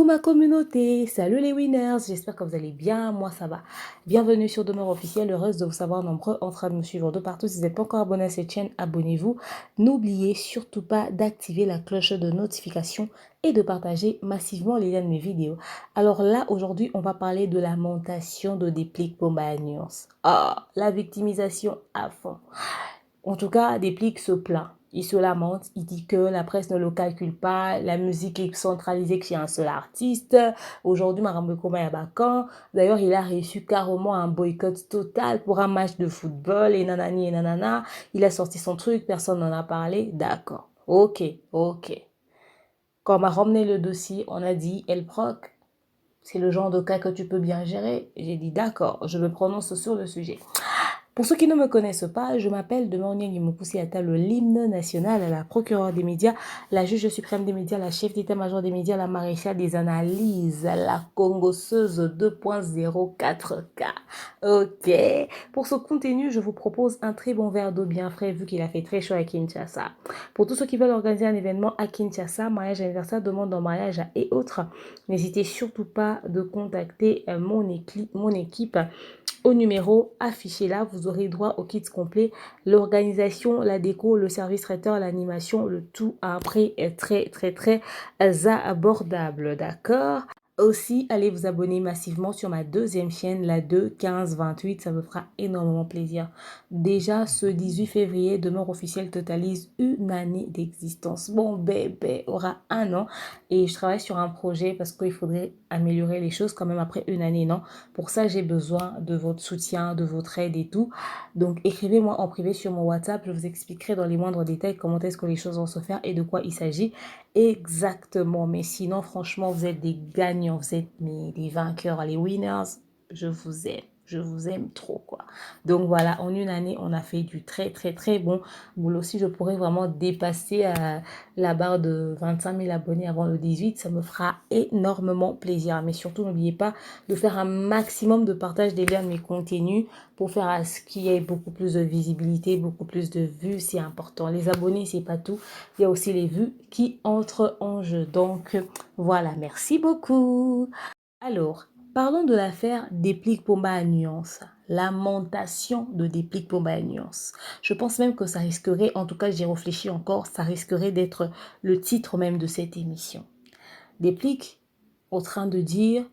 ma communauté, salut les winners, j'espère que vous allez bien, moi ça va. Bienvenue sur Demeure Officielle, heureuse de vous savoir nombreux en train de me suivre de partout. Si vous n'êtes pas encore abonné à cette chaîne, abonnez-vous. N'oubliez surtout pas d'activer la cloche de notification et de partager massivement les liens de mes vidéos. Alors là, aujourd'hui, on va parler de la montation de Déplique Bomba Nuance. Ah, la victimisation à fond. En tout cas, Déplique se plaint. Il se lamente, il dit que la presse ne le calcule pas, la musique est centralisée chez un seul artiste. Aujourd'hui, Marambo Koma Yabakan. D'ailleurs, il a reçu carrément un boycott total pour un match de football et nanani et nanana. Il a sorti son truc, personne n'en a parlé. D'accord. Ok, ok. Quand on m'a ramené le dossier, on a dit, El Proc, c'est le genre de cas que tu peux bien gérer. J'ai dit, d'accord, je me prononce sur le sujet. Pour ceux qui ne me connaissent pas, je m'appelle Demorniang Yimopoussi Atta, l'hymne national, la procureure des médias, la juge suprême des médias, la chef d'état-major des médias, la maréchale des analyses, la congosseuse 2.0 4K. Ok. Pour ce contenu, je vous propose un très bon verre d'eau bien frais vu qu'il a fait très chaud à Kinshasa. Pour tous ceux qui veulent organiser un événement à Kinshasa, mariage, anniversaire, demande en mariage et autres, n'hésitez surtout pas de contacter mon équipe au numéro affiché là. Vous aurez droit au kit complet, l'organisation, la déco, le service traiteur, l'animation, le tout à un prix très abordable, d'accord? Aussi, allez vous abonner massivement sur ma deuxième chaîne, la 2 15 28, ça me fera énormément plaisir. Déjà, ce 18 février, Demeure Officielle totalise une année d'existence. Mon bébé aura un an et je travaille sur un projet parce qu'il faudrait améliorer les choses quand même après une année, non? Pour ça, j'ai besoin de votre soutien, de votre aide et tout. Donc, écrivez-moi en privé sur mon WhatsApp. Je vous expliquerai dans les moindres détails comment est-ce que les choses vont se faire et de quoi il s'agit exactement. Mais sinon, franchement, vous êtes des gagnants, vous êtes des vainqueurs, les winners. Je vous aime. Je vous aime trop, quoi. Donc voilà, en une année, on a fait du très bon boulot. Si je pourrais vraiment dépasser la barre de 25 000 abonnés avant le 18, ça me fera énormément plaisir. Mais surtout, n'oubliez pas de faire un maximum de partage des liens de mes contenus pour faire à ce qu'il y ait beaucoup plus de visibilité, beaucoup plus de vues. C'est important. Les abonnés, c'est pas tout. Il y a aussi les vues qui entrent en jeu. Donc voilà, merci beaucoup. Alors, parlons de l'affaire Déplique Bomba à Nuance. La montation de Déplique Bomba à Nuance. Je pense même que ça risquerait, en tout cas j'y réfléchis encore, ça risquerait d'être le titre même de cette émission. Déplique en train de dire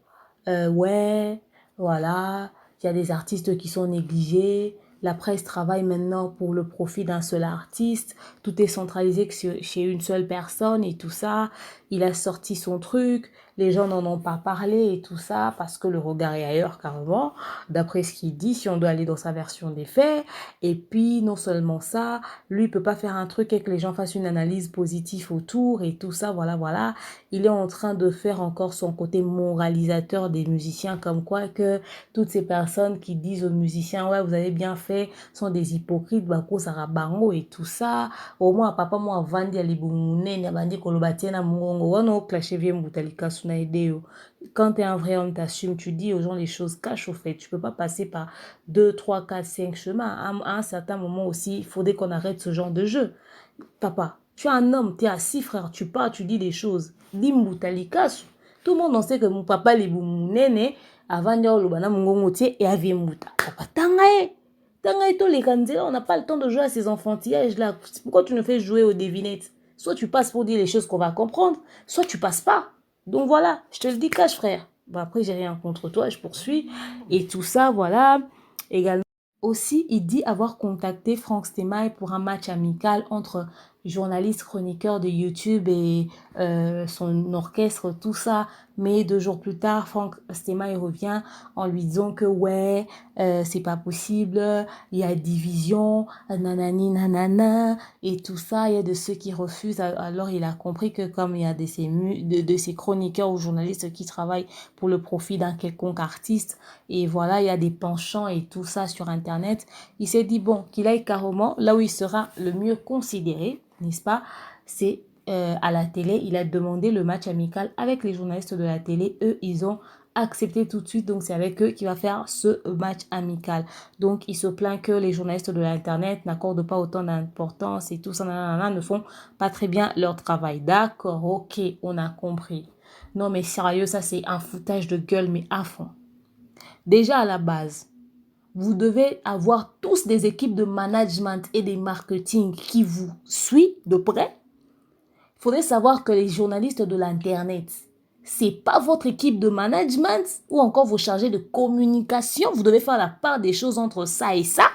ouais, voilà, il y a des artistes qui sont négligés, la presse travaille maintenant pour le profit d'un seul artiste, tout est centralisé chez une seule personne et tout ça, il a sorti son truc, les gens n'en ont pas parlé et tout ça parce que le regard est ailleurs carrément, d'après ce qu'il dit, si on doit aller dans sa version des faits. Et puis, non seulement ça, lui, il peut pas faire un truc et que les gens fassent une analyse positive autour et tout ça, voilà. Il est en train de faire encore son côté moralisateur des musiciens, comme quoi que toutes ces personnes qui disent aux musiciens, ouais, vous avez bien fait, sont des hypocrites, bako sarabango et tout ça. Au moins, papa, moi, vandi alibumune, nabandi kolobatiena mungongo, wano clashe vie mbutalika suna ideo. Quand tu es un vrai homme, t'assumes, tu dis aux gens les choses cash au fait. Tu peux pas passer par 2, 3, 4, 5 chemins. À un certain moment aussi, il faudrait qu'on arrête ce genre de jeu. Papa, tu es un homme, tu es assis, frère, tu pars, tu dis des choses. Limbutalikasu. Tout le monde en sait que mon papa, les boumounéne, avant de l'obana mungongotier et avie mbuta. Papa, tangaye. Tangaye, tous les candidats, on n'a pas le temps de jouer à ces enfantillages là. Pourquoi tu ne fais jouer aux devinettes? Soit tu passes pour dire les choses qu'on va comprendre, soit tu passes pas. Donc voilà, je te le dis cash, frère. Bon, après, j'ai rien contre toi, je poursuis. Et tout ça, voilà. Également. Aussi, il dit avoir contacté Franck Stemai pour un match amical entre journaliste chroniqueur de YouTube et son orchestre, tout ça. Mais 2 jours plus tard, Franck Stemai revient en lui disant que ouais, c'est pas possible, il y a division, nanani nanana, et tout ça. Il y a de ceux qui refusent. Alors il a compris que comme il y a de ces chroniqueurs ou journalistes qui travaillent pour le profit d'un quelconque artiste, et voilà, il y a des penchants et tout ça sur Internet, il s'est dit, bon, qu'il aille carrément là où il sera le mieux considéré, n'est-ce pas? C'est à la télé. Il a demandé le match amical avec les journalistes de la télé. Eux, ils ont accepté tout de suite. Donc, c'est avec eux qu'il va faire ce match amical. Donc, il se plaint que les journalistes de l'Internet n'accordent pas autant d'importance et tout ça, nanana, ne font pas très bien leur travail. D'accord, ok, on a compris. Non, mais sérieux, ça c'est un foutage de gueule, mais à fond. Déjà à la base, vous devez avoir tous des équipes de management et des marketing qui vous suivent de près. Il faudrait savoir que les journalistes de l'Internet, c'est pas votre équipe de management ou encore vos chargés de communication. Vous devez faire la part des choses entre ça et ça.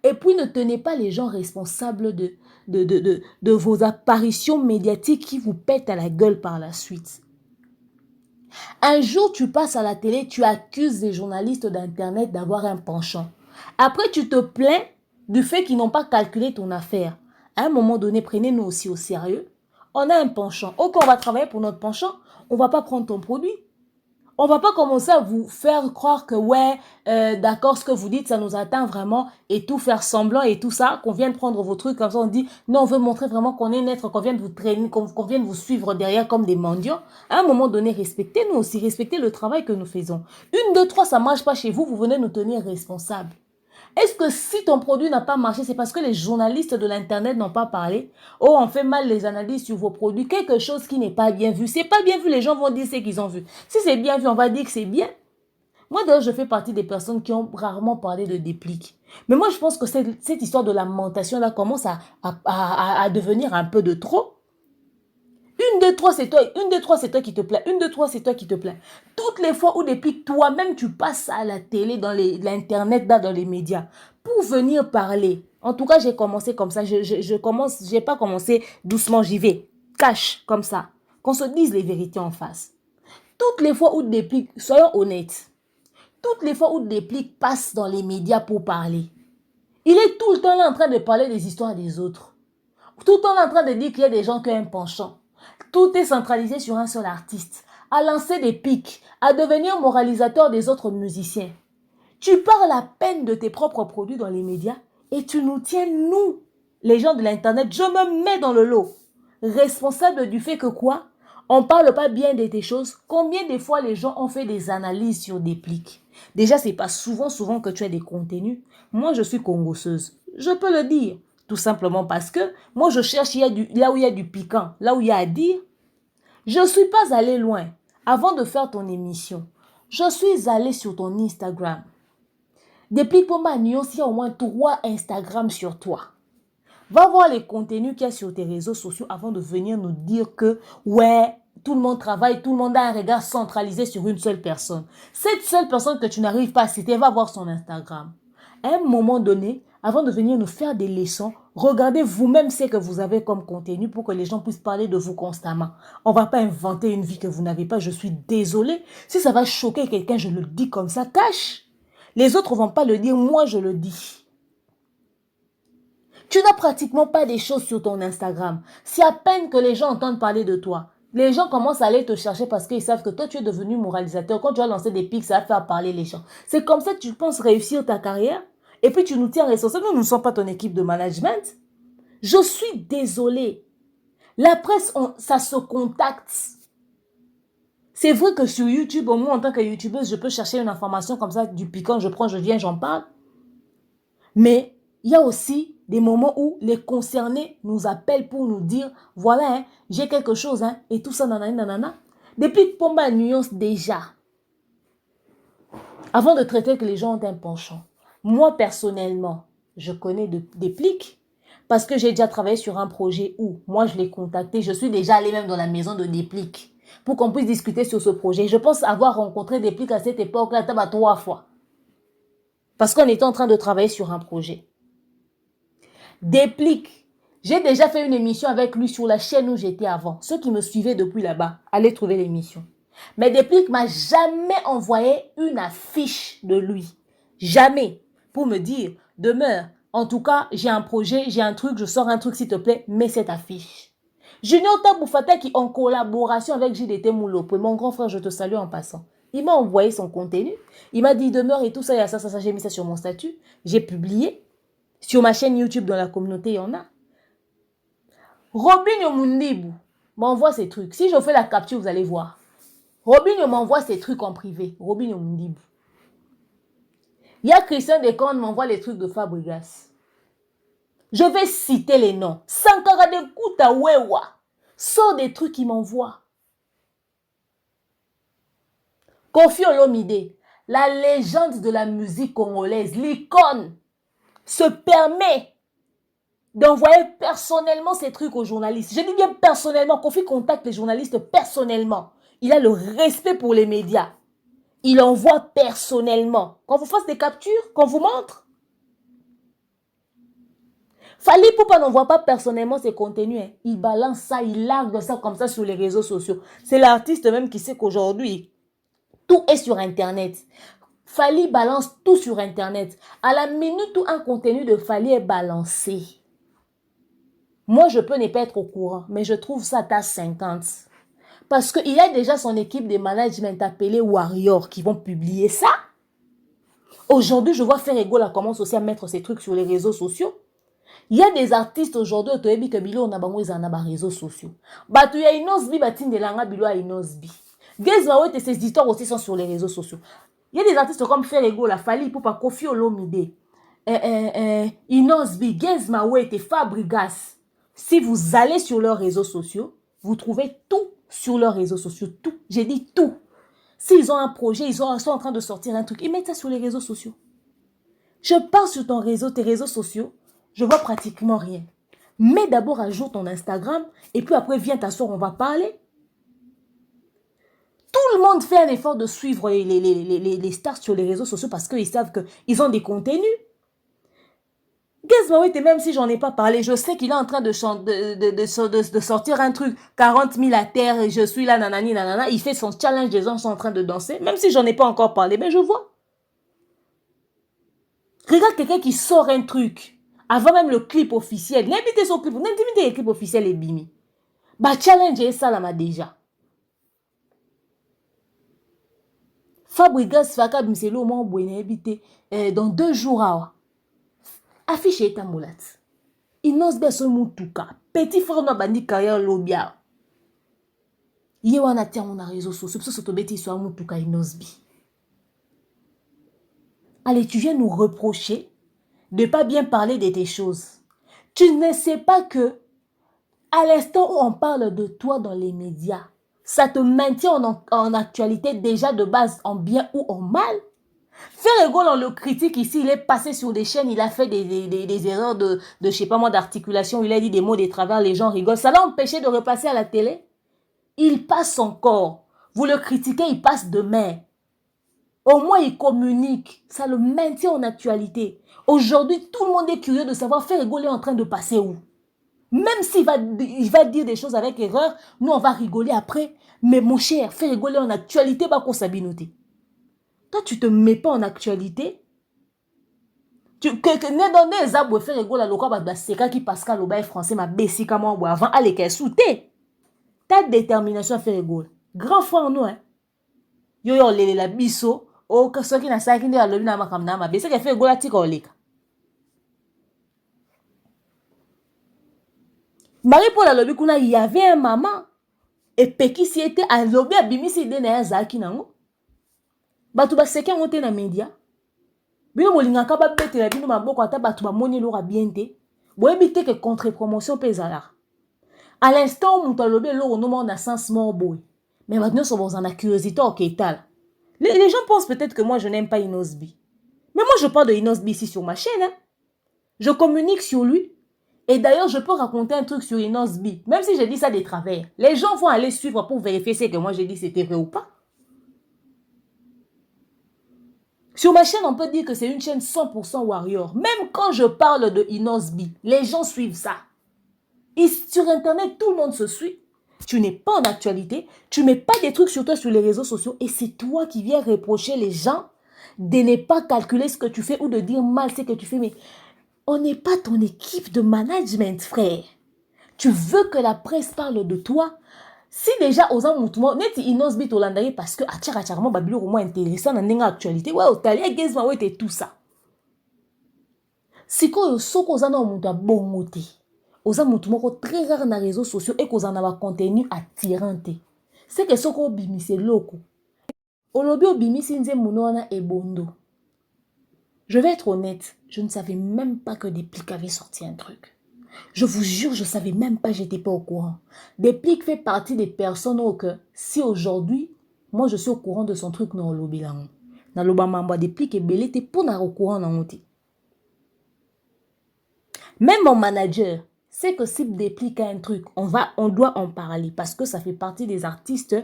Et puis, ne tenez pas les gens responsables de vos apparitions médiatiques qui vous pètent à la gueule par la suite. Un jour, tu passes à la télé, tu accuses les journalistes d'Internet d'avoir un penchant. Après, tu te plains du fait qu'ils n'ont pas calculé ton affaire. À un moment donné, prenez-nous aussi au sérieux. On a un penchant. Ok, on va travailler pour notre penchant. On ne va pas prendre ton produit. On ne va pas commencer à vous faire croire que ouais, d'accord, ce que vous dites, ça nous atteint vraiment et tout faire semblant et tout ça, qu'on vient de prendre vos trucs comme ça, on dit non, on veut montrer vraiment qu'on est naître, qu'on vient de vous traîner, qu'on vient de vous suivre derrière comme des mendiants. À un moment donné, respectez-nous aussi, respectez le travail que nous faisons. 1, 2, 3, ça ne marche pas chez vous, vous venez nous tenir responsables. Est-ce que si ton produit n'a pas marché, c'est parce que les journalistes de l'Internet n'ont pas parlé? Oh, on fait mal les analyses sur vos produits. Quelque chose qui n'est pas bien vu. C'est pas bien vu, les gens vont dire ce qu'ils ont vu. Si c'est bien vu, on va dire que c'est bien. Moi, d'ailleurs, je fais partie des personnes qui ont rarement parlé de déplique. Mais moi, je pense que cette histoire de lamentation-là commence à devenir un peu de trop. 1, 2, 3, c'est toi. 1, 2, 3, c'est toi qui te plains. 1, 2, 3, c'est toi qui te plains. Toutes les fois où depuis toi-même, tu passes à la télé, dans l'Internet, dans les médias, pour venir parler. En tout cas, j'ai commencé comme ça. J'ai pas commencé doucement, j'y vais. Cache, comme ça. Qu'on se dise les vérités en face. Toutes les fois où Déplique, soyons honnêtes, toutes les fois où Déplique passe dans les médias pour parler, il est tout le temps là en train de parler des histoires des autres. Tout le temps là en train de dire qu'il y a des gens qui ont un penchant. Tout est centralisé sur un seul artiste, à lancer des pics, à devenir moralisateur des autres musiciens. Tu parles à peine de tes propres produits dans les médias et tu nous tiens, nous, les gens de l'Internet, je me mets dans le lot, responsable du fait que quoi? On ne parle pas bien de tes choses. Combien de fois les gens ont fait des analyses sur des plics? Déjà, ce n'est pas souvent que tu as des contenus. Moi, je suis congosseuse. Je peux le dire. Tout simplement parce que moi, je cherche là où il y a du piquant, là où il y a à dire. Je ne suis pas allée loin. Avant de faire ton émission, je suis allée sur ton Instagram. Depuis pour ma nuance, il y a au moins 3 Instagram sur toi. Va voir les contenus qu'il y a sur tes réseaux sociaux avant de venir nous dire que, ouais, tout le monde travaille, tout le monde a un regard centralisé sur une seule personne. Cette seule personne que tu n'arrives pas à citer, va voir son Instagram. À un moment donné, avant de venir nous faire des leçons, regardez vous-même ce que vous avez comme contenu pour que les gens puissent parler de vous constamment. On ne va pas inventer une vie que vous n'avez pas, je suis désolée. Si ça va choquer quelqu'un, je le dis comme ça, cache. Les autres ne vont pas le dire, moi je le dis. Tu n'as pratiquement pas des choses sur ton Instagram. C'est à peine que les gens entendent parler de toi. Les gens commencent à aller te chercher parce qu'ils savent que toi, tu es devenu moralisateur. Quand tu as lancé des pics, ça va faire parler les gens. C'est comme ça que tu penses réussir ta carrière. Et puis, tu nous tiens responsables. Nous ne sommes pas ton équipe de management. Je suis désolée. La presse, ça se contacte. C'est vrai que sur YouTube, au moins en tant que YouTubeuse, je peux chercher une information comme ça, du piquant, je prends, je viens, j'en parle. Mais il y a aussi des moments où les concernés nous appellent pour nous dire, voilà, hein, j'ai quelque chose, hein, et tout ça, nanana, nanana. Depuis Pomba nuance déjà, avant de traiter que les gens ont un penchant, moi personnellement, je connais des plics, parce que j'ai déjà travaillé sur un projet où, moi je l'ai contacté, je suis déjà allée même dans la maison de Déplique, pour qu'on puisse discuter sur ce projet. Je pense avoir rencontré Déplique à cette époque-là, 3 fois. Parce qu'on était en train de travailler sur un projet. Déplique. J'ai déjà fait une émission avec lui sur la chaîne où j'étais avant. Ceux qui me suivaient depuis là-bas, allez trouver l'émission. Mais Déplique m'a jamais envoyé une affiche de lui. Jamais. Pour me dire, demeure. En tout cas, j'ai un projet, j'ai un truc, je sors un truc s'il te plaît, mets cette affiche. Junior Taboufata qui en collaboration avec JDT Moulopo, mon grand frère, je te salue en passant. Il m'a envoyé son contenu. Il m'a dit demeure et tout ça, il y a ça, j'ai mis ça sur mon statut. J'ai publié. Sur ma chaîne YouTube, dans la communauté, il y en a. Robinho Mundibu m'envoie ces trucs. Si je fais la capture, vous allez voir. Robinho m'envoie ces trucs en privé. Robinho Mundibu. Il y a Christian Descondes m'envoie les trucs de Fabregas. Je vais citer les noms. Sankara de Koutawewa sort des trucs qu'il m'envoie. Koffi Olomide, la légende de la musique congolaise, l'icône, se permet d'envoyer personnellement ces trucs aux journalistes. Je dis bien personnellement. Koffi contacte les journalistes personnellement. Il a le respect pour les médias. Il envoie personnellement. Quand vous fasse des captures, qu'on vous montre. Fally Ipupa n'envoie pas personnellement ses contenus. Hein. Il balance ça, il largue ça comme ça sur les réseaux sociaux. C'est l'artiste même qui sait qu'aujourd'hui, tout est sur Internet. Fally balance tout sur Internet. À la minute où un contenu de Fally est balancé, moi, je peux ne pas être au courant, mais je trouve ça à 50. Parce qu'il a déjà son équipe de management appelée Warrior qui vont publier ça. Aujourd'hui, je vois Ferregola commence aussi à mettre ses trucs sur les réseaux sociaux. Il y a des artistes aujourd'hui, on a des réseaux sociaux. Il y a Inosbi, Inosbi. Et ces histoires aussi sont sur les réseaux sociaux. Il y a des artistes comme Ferregola, Fally Ipupa, Koffi Olomide, Inosbi, Gezmawe et Fabregas. Si vous allez sur leurs réseaux sociaux, vous trouvez tout sur leurs réseaux sociaux. Tout. J'ai dit tout. S'ils ont un projet, ils sont en train de sortir un truc, ils mettent ça sur les réseaux sociaux. Je pars sur ton réseau, tes réseaux sociaux, je vois pratiquement rien. Mets d'abord à jour ton Instagram et puis après viens t'asseoir, on va parler. Tout le monde fait un effort de suivre les stars sur les réseaux sociaux parce qu'ils savent qu'ils ont des contenus. Gezmawe, même si j'en ai pas parlé, je sais qu'il est en train de sortir un truc, 40 000 à terre, et je suis là, nanani, nanana. Il fait son challenge, les gens sont en train de danser, même si j'en ai pas encore parlé, mais je vois. Regarde quelqu'un qui sort un truc, avant même le clip officiel. N'invitez son clip, n'intimidez le clip officiel et bimi. Bah, challenge et ça, là, m'a déjà. Fabregas, Faka, Mselo, mon boué, invité, dans 2 jours, affiche et tamoulat. Inosbi son mutuka. Petit frère n'a bandi carrière lobia. Yewana tia on a réseau social. Ça te bêtis soit mutuka Inosbi. Allez, tu viens nous reprocher de ne pas bien parler de tes choses. Tu ne sais pas que à l'instant où on parle de toi dans les médias, ça te maintient en actualité déjà de base en bien ou en mal. Ferregola, on le critique ici, il est passé sur des chaînes, il a fait des erreurs de je sais pas moi, d'articulation, il a dit des mots de travers, les gens rigolent. Ça l'a empêché de repasser à la télé. Il passe encore. Vous le critiquez, il passe demain. Au moins, il communique. Ça le maintient en actualité. Aujourd'hui, tout le monde est curieux de savoir Ferregola est en train de passer où. Même s'il va dire des choses avec erreur, nous, on va rigoler après. Mais mon cher, Ferregola en actualité, bah, qu'on s'abinoter. Toi, tu te mets pas en actualité. Ne donne des arbres faire égaux la loca bah c'est qui Pascal au bail français ma bessie comme moi avant aller qu'elle souté. Ta détermination à faire égaux. Grand frère nous hein. Yo la biso o que ceux qui na ça qui ne alobi na makam na ma bessie qu'elle fait égaux la tika oleka. Marie Paul alobi kuna il y avait un maman et peki si était alobi abimi si de na zaki nango. Ba tu ba seki monter na média. Bino molingaka ba betela bino maboko ata batu ba moni lora bien te. Boyebi te que contre-promotion pesala. À l'instant où mutu lobe loro no na sens mort boy. Mais maintenant so bon na curiosité oketala. Les gens pensent peut-être que moi je n'aime pas Inosbi. Mais moi je parle de Inosbi ici sur ma chaîne hein. Je communique sur lui. Et d'ailleurs je peux raconter un truc sur Inosbi même si j'ai dit ça de travers. Les gens vont aller suivre pour vérifier si que moi j'ai dit c'était vrai ou pas. Sur ma chaîne, on peut dire que c'est une chaîne 100% Warrior. Même quand je parle de Inosbi, les gens suivent ça. Et sur Internet, tout le monde se suit. Tu n'es pas en actualité. Tu ne mets pas des trucs sur toi sur les réseaux sociaux. Et c'est toi qui viens reprocher les gens de ne pas calculer ce que tu fais ou de dire mal ce que tu fais. Mais on n'est pas ton équipe de management, frère. Tu veux que la presse parle de toi. Si déjà aux amoutoumo net Inosbi tolandaye parce que atcharachairement babilo au moins intéressant dans une actualité ouais otalia Gezmawe et tout ça si ko soko ozana omuntu bongote aux amoutoumo ko très rare na réseaux sociaux et ko zana ba contenu attirant c'est que soko bimise loko olobi obimisi nze munona ebondo. Je vais être honnête, je ne savais même pas que Déplique avait sorti un truc. Je vous jure, je ne savais même pas, j'étais pas au courant. Déplique fait partie des personnes que si aujourd'hui, Moi, je suis au courant de son truc dans le lobby. Dans le bamamba des plis que belé te pour au courant dans l'outil. Même mon manager sait que s'il déplique un truc, on doit en parler parce que ça fait partie des artistes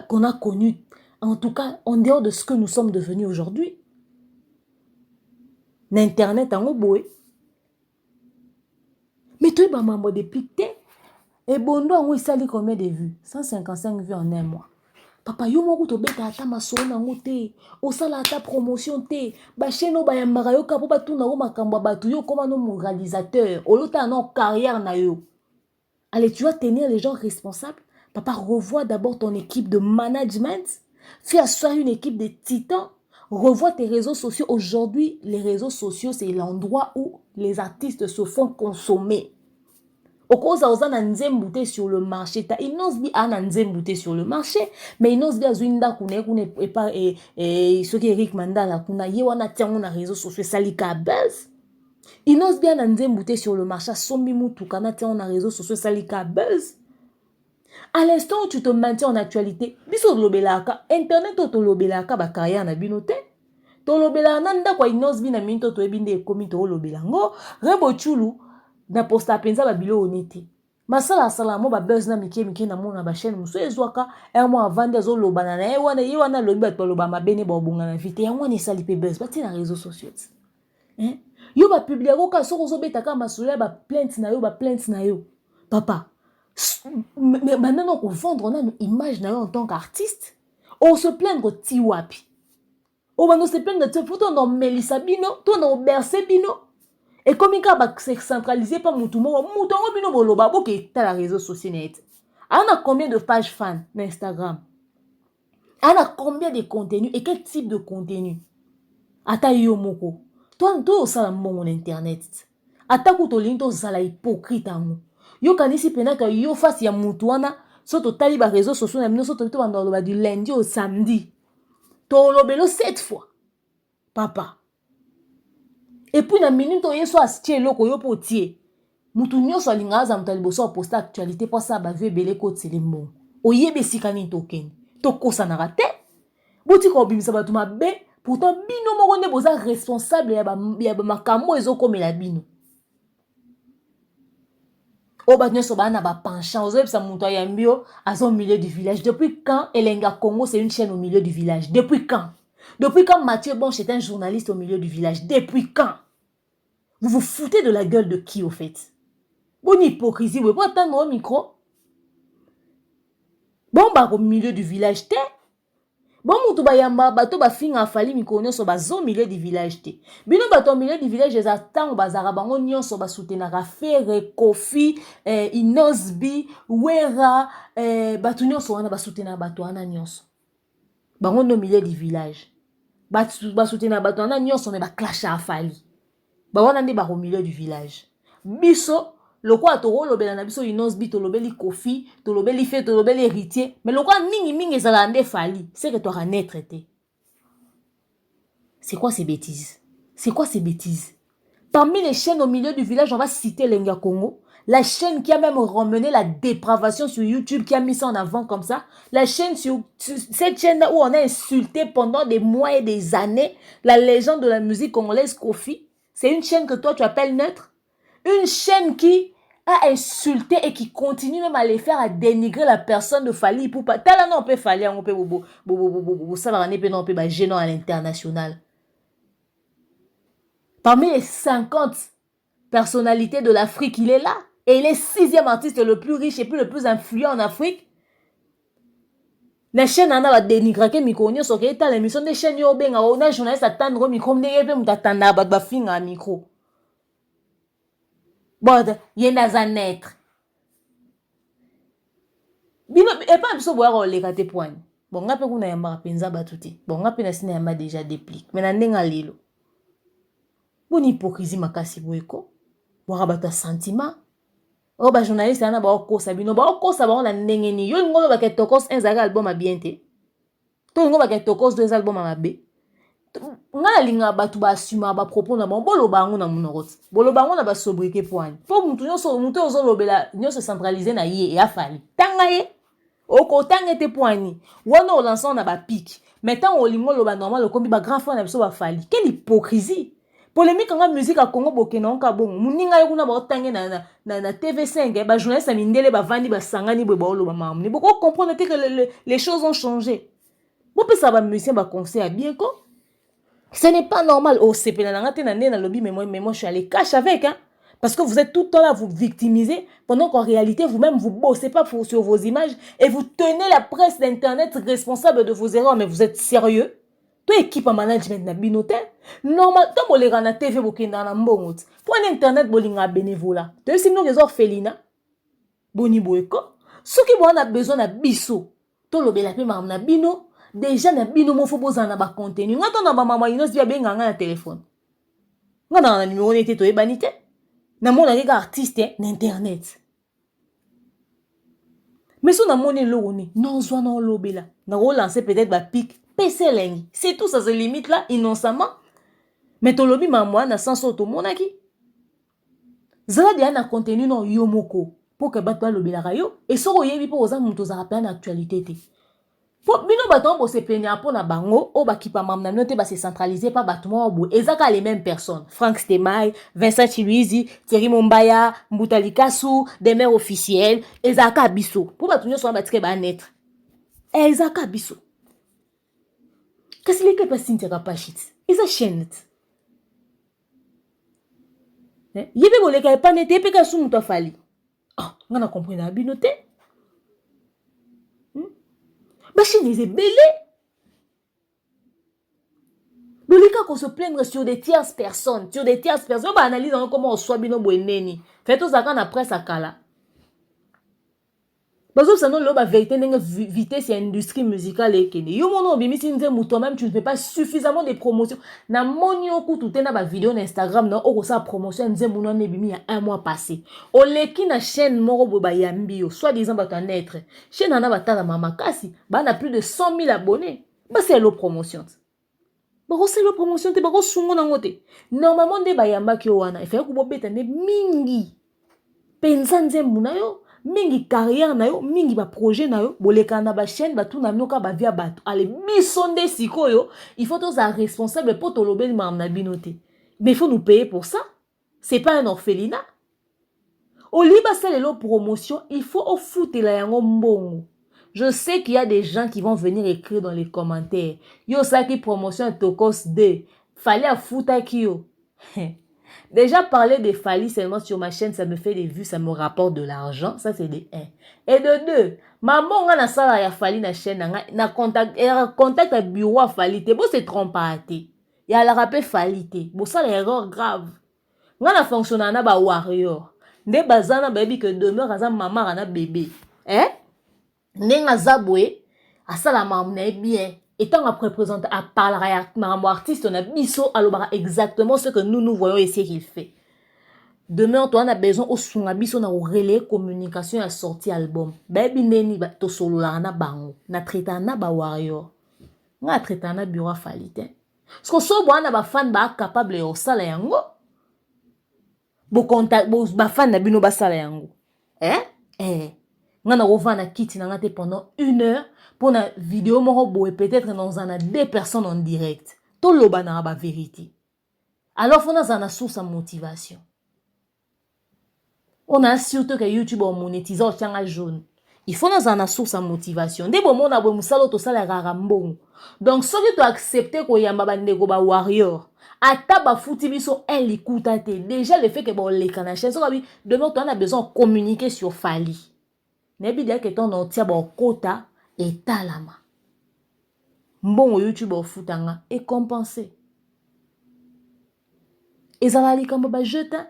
qu'on a connus, en tout cas en dehors de ce que nous sommes devenus aujourd'hui. L'internet en oboé. Mais tu es bamamba des plis et bondo en il sali combien de vues? 155 vues en un mois. Papa, yo moko to beta ata masolo nango te, osala ata promotion te, ba chaîne ba yambaka yo kapo batu na yo makambo batu yo comme un moralisateur, olota na carrière na yo. Allez, tu vas tenir les gens responsables. Papa, revois d'abord ton équipe de management. Fais asseoir une équipe de titans. Revois tes réseaux sociaux. Aujourd'hui, les réseaux sociaux, c'est l'endroit où les artistes se font consommer. Au cause où on a nzembouté sur le marché, il n'ose bien à nzembouté sur le marché, mais il n'ose bien zunda kune et ce qui est Eric Mandala kuna yewana tiens on a réseaux sociaux salika buzz. Il n'ose bien nzembouté sur le marché, sombi mutu kana tiens on a réseaux sociaux salika buzz. À l'instant où tu te maintiens en actualité, biso lobelaka internet to lobelaka ba carrière na binote. To lobela nanda kwa inos bina minto to ebinde komi to lobelango rebo chulu na posta penza ba bilo onete. Masala sala mo ba buzz na mike na mona ba chaîne muso ezwaka un mois avant de zo lobana na yewana lobi ba to loba mabene ba obunga na vite yango ni sali pe buzz ba ti na réseaux sociaux. Hein? Yo ba publier ko ka soko zo betaka masula ba plainte na yo. Papa, mais maintenant on vendre on a une image na yo en tant qu'artiste. On se plaindre ti wapi. On va nous se plaindre de pour ton Melissa Bino, ton Bercé Bino. Et comme il va se centraliser par Moutoumou, Bino Boloba, ok, t'as la réseau social net. On a combien de pages fans d'Instagram? On a combien de contenus et quel type de contenu? Ata yo moko. Toi, au salam mon internet. Ata kuto linto sala hypocrite amu. Yo kanisi penaka yo face ya mutuana, soto tali ba réseaux sociaux na mino soto to bandolo du lundi au samedi. Tolobelo 7 fois. Papa. Et puis, na minute, on y soit acheté loko yo potier. Mutu nyonso alinga za mutaliboso posta actualité pour ça ba vie belé ko tselembo. Oyebe sikani token. Tokosa na rate. Boti ko bimisa batu mabe, pourtant bino moko nde boza responsable ya ba makambo ezokomela bino. Oba nyonso ba na ba penchant, ozo yebisa mutu ayambio azo au milieu du village. Depuis quand Elenga Congo c'est une chaîne au milieu du village? Depuis quand? Depuis quand Mathieu Bonche est un journaliste au milieu du village? Depuis quand? Vous vous foutez de la gueule de qui au fait? Bonne hypocrisie, vous pouvez attendre au micro. Bon, bah au milieu du village, t'es. Bon, moutou ba yamba, bato ba finga fali mikonyo so ba zo au milieu du village, t'es. Bino bato au milieu du village, les attendent, ba zarabango nyon so ba soutenara Ferre, Kofi, Inosbi, Wera, bato nyon so wana ba soutenara bato wana nyon so. Bango au milieu du village. Ba soutenara bato wana nyon so me ba clash a fali. Ba wana nde ba au milieu du village. Biso, le quoi toro lobela na biso Inosbi to lobeli Kofi, to lobeli Fe, to lobeli héritier, mais le quoi mingi ezala nde fali, c'est que toi en être traité. C'est quoi ces bêtises? C'est quoi ces bêtises? Parmi les chaînes au milieu du village, on va citer Lenga Congo, la chaîne qui a même ramené la dépravation sur YouTube, qui a mis ça en avant comme ça, la chaîne cette chaîne où on a insulté pendant des mois et des années la légende de la musique congolaise Kofi. C'est une chaîne que toi tu appelles neutre. Une chaîne qui a insulté et qui continue même à les faire, à dénigrer la personne de Fali Ipupa. Tala non peut Fali, on peut ça va non peut gênant à l'international. Parmi les 50 personnalités de l'Afrique, il est là. Et il est 6e artiste le plus riche et puis le plus influent en Afrique. La chaîne en a dénigré que micro sur que l'émission des chaînes yo benga on a journaliste attendre micro ndenge pe mutatanda ba finga micro. Bon, il y a un être. Bino et pas biso boya les kate poigne. Bon ngape kuna yamba penza batuti. Bon ngape na sina yamba déjà déplique. Mais na ndenga lelo. Bon hypocrisie makasi boyeko. Boya bata sentiment. O ba journaliste ana ba okosa bino ba okosa ba na ndenge ni. Yo ngolo ba ke tokos un album a bien te. To ngolo ba ke tokos 2 albums a mabe. Nga linga batu ba asuma ba propos na bolo bango na munokoti. Bolo bango na ba sobriquet poigne. Po mutu nyonso mutu ozo lobela nyonso centraliser na ye e afali. Tanga ye. okotanga te poani wana olançant na ba pic mais tant olingo lo ba normal okombi ba grand frère na biso ba fali quelle hypocrisie polémique nga musique à Congo bokena onka bon muninga yokuna ba otange na TV5 ba journaliste mindele ba vandi ba sangani bo ba oloba mamni boko comprendre que les choses ont changé bon pe ça ba musicien ba conseil à bien ko ce n'est pas normal oh c'est pena nga te na ndé na lobby mais moi je suis allé cash avec hein. Parce que vous êtes tout le temps là, vous victimisez, pendant qu'en réalité, vous-même, vous bossez pas sur vos images et vous tenez la presse d'Internet responsable de vos erreurs. Mais vous êtes sérieux? Toi, équipe en management na binote. Normal, tant que les gens na TV, vous êtes dans la mbongot. Pour un Internet, vous êtes bénévolat. Tu sais, nous, les orphelins, boni boeko. Ceux qui ont besoin de biso, to lobela pe mam na bino, déjà na bino, mon faut besoin na ba contenu. Nga ton na ba maman, ino si bien nga na téléphone. Nga na numéro n'était to ebanité. Na mon artiste n'internet. Mais si on a mon loni, non soit non lobela. Na relancer peut-être ba pic PC lengi. C'est tout ça se limite là innocemment. Mais ton lobby maman na sans auto monaki. Zala dia na contenu non yomoko pour que batwa lobela rayo et so yebi pour oza muto za rappel actualité te. Pour bino baton bo se plaignant pour na bango o ba kipa mam na note ba se centraliser pas batuma obo ezaka les mêmes personnes Frank Stemay, Vincent Chiluizi, Thierry Mombaya, Mbutali Kassou, des maires officiels ezaka biso pour batunyo so ba tike ba net ezaka biso kasi leke pa Cynthia Kapachit eza chaîne yebe boleka pa net pe ka su muto fali ah ngana comprendre bino te bah chez les belés. Bolika qu'on se plaindre sur des tierces personnes. Sur des tierces personnes. On va analyser comment on soit bino boeneni. Faites aux accords après ça kala. Parce que ça non la vérité n'est vitesse et industrie musicale et kene. Yo mon bimi si toi-même tu ne fais pas suffisamment de promotion. Na monio ku tout na ba vidéo na Instagram na oko sa promotion nze muno ne bimi il y a un mois passé. O leki na chaîne moro bo ba yambi yo soit disant ba ton être. Chaîne na ba tala mama kasi ba na plus de 100 000 abonnés. Bah c'est le promotion. Bah c'est le promotion te ba ko sungo na ngote. Normalement de ba yamba ki wana. Il fait ko bo beta ne mingi. Penza nze muna yo. Mingi carrière na yo, mingi ba projet na yo, boleka na ba chaîne ba tout na mioka ba via bato. Allez, bisonde sikoyo, il faut tous être responsable pour to lobel mam na binoté. Mais il faut nous payer pour ça. C'est pas un orphelinat. Au liba salelo promotion, il faut au foot la yango mbongo. Je sais qu'il y a des gens qui vont venir écrire dans les commentaires. Yo ça qui promotion tokos 2. Fallait à fouta ki yo. Déjà, parler de Fali seulement sur ma chaîne, ça me fait des vues, ça me rapporte de l'argent. Ça, c'est de 1. Et de 2, maman, on a ça ya Fali na chaîne, na contact à bureau à Fali. Te bo se trompe à te. Ya la rappel Fali te. Bo ça l'erreur grave. On a fonctionné na ba warrior. Nde bazana baby que demeure à maman à bébé. Hein? Nenga zabwe, à ça la maman est bien. Étant à représenter à parler à un artiste, on a biso alobara exactement ce que nous voyons ici qu'il fait. Demain, on a besoin au son biso na relais communication à sorti album. Baby neni ba to solo la na bango. Na traita na ba warrior. Na traita na bureau falite. Parce que so bo na ba fan ba capable yo sala yango. Bo contact bo ba fan na bino ba sala yango. Nga na rovana kiti na ngate pendant 1 heure. Pour une vidéo, peut-être dans un 2 personnes en direct. Tout le monde a la vérité. Alors, on a une source de motivation. On a surtout que YouTube a monétisé au changa jaune. Il faut une source de motivation. Dès que on a un salaire, tout ça, donc, si tu acceptes que y a un warrior, à taba fouti biso elle écoute déjà le fait que bon les canachés demain on a besoin de communiquer sur Fali. Nebi dire que ton entier bon quota et talama. Bon YouTube au foutanga et compensé. Et ça va aller comme ba jeta.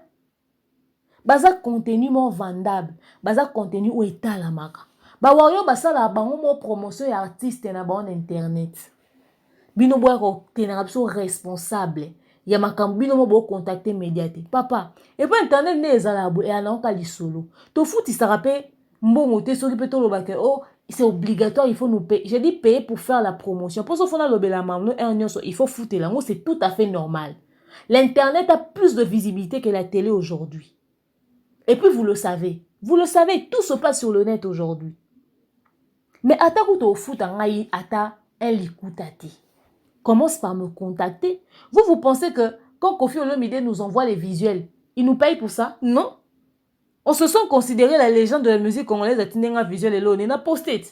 Baza contenu mon vendable, baza contenu ou est talamaka. Ba wario basala bango mo promotion ya artiste na bon internet. Bino boya ko tenarabso responsable. Ya makambo bino mo bo contacter médiaté. Papa, et pas internet ne ezala bo e ala onka lisolo. To fouti ça rappelle mbongo te soki pe to lobake oh c'est obligatoire, il faut nous payer. J'ai dit payer pour faire la promotion. Pour ce qu'on a la maman, il faut foutre là. C'est tout à fait normal. L'internet a plus de visibilité que la télé aujourd'hui. Et puis vous le savez. Vous le savez, tout se passe sur le net aujourd'hui. Mais ata kuta au foot ngai ata un likutate. Commence par me contacter. Vous pensez que quand Kofi Olomide nous envoie les visuels, il nous paye pour ça? Non. On se sent considéré la légende de la musique congolaise à Tinenga visuel et l'on est posté.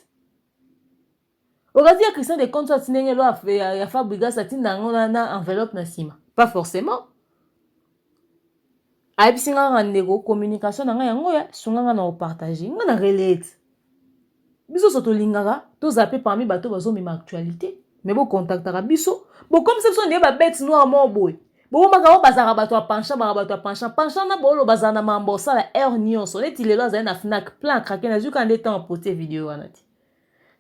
On va dire Christian des comptes à Tinenga lo a fabriqué sa Tinenga enveloppe na sima. Pas forcément. Aïbisinga randego communication na nga yango ya sunga na partager. Nga na relate. Biso soto lingara, to zappé parmi bateau bazo mima actualité. Mais bon contactera biso. Bon comme ça sont ba bête noire mo boy. Bon maka o bazara bato a pencha na bolo bazana mambo ça la air nyonso. Neti lelo za na Fnac plan craquer na zuka ndé temps poster vidéo wanati.